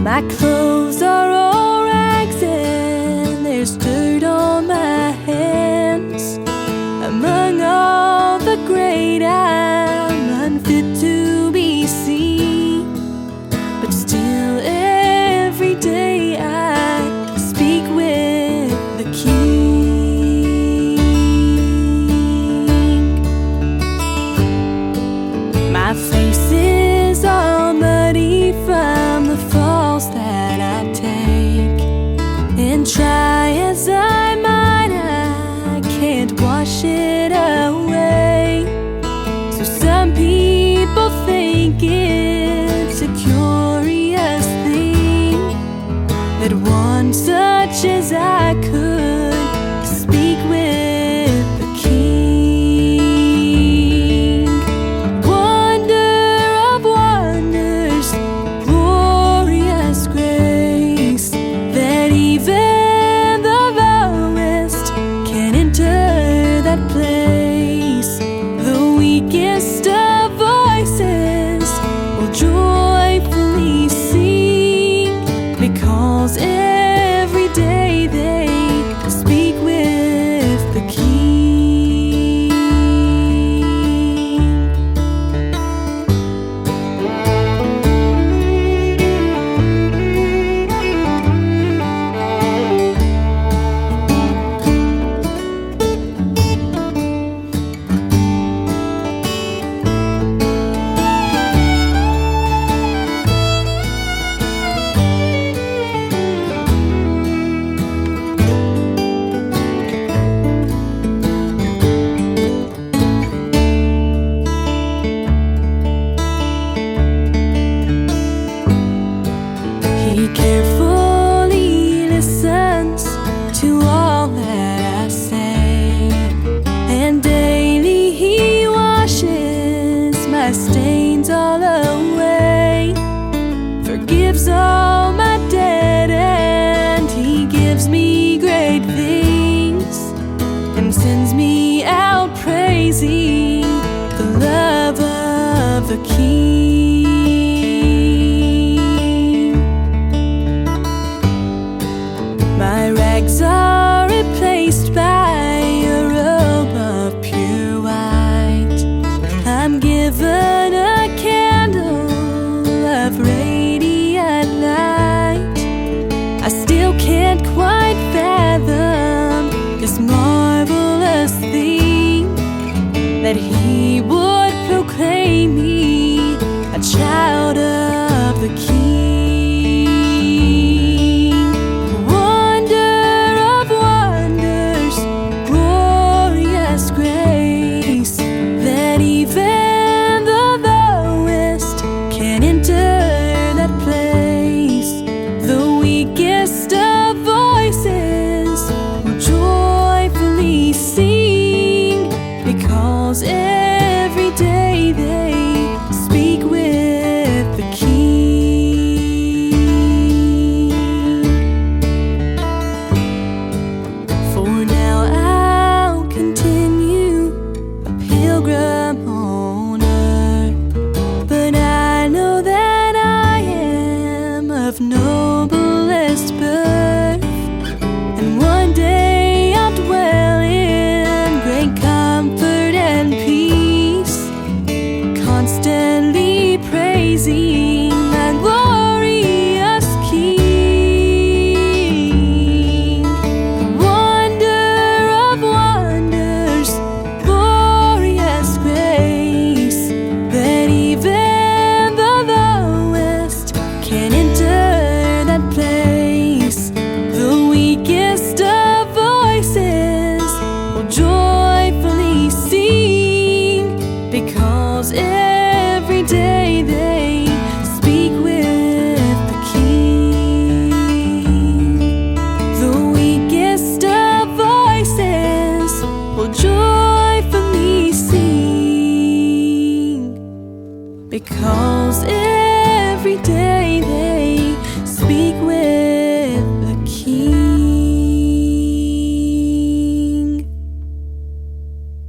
My clothes are all rags and there's dirt on my hands. Among all the great, I'm unfit to be seen. But still every day I speak with the King. My face is all muddy from the falls that I take, and try as I might, I can't wash it away. So some people think it's a curious thing that one such as I could speak with the King. Wonder of wonders, glorious grace, that even the lowest can enter that place. The weakest of voices will joyfully sing, because every day they speak with the King. He carefully listens to all that I say, and daily he washes my stains all away, forgives all my debt, and he gives me great things, and sends me out praising the love of the King. My rags are replaced by a robe of pure white. I'm given a candle of radiant light. I still can't quite fathom this marvelous thing, that he would proclaim me a child of the King. Wonder of wonders, glorious grace, that even the lowest can enter that place. The weakest of voices will joyfully sing, because every day they speak with the King. For now I'll continue a pilgrim on earth, but I know that I am of noblest birth, and one day I'll dwell in great comfort and peace, constantly praising my glorious King. Wonder of wonders, glorious grace, that even the lowest can enter that place. The weakest of voices will joyfully sing, because every day they speak with the King. The weakest of voices will joyfully sing, because every day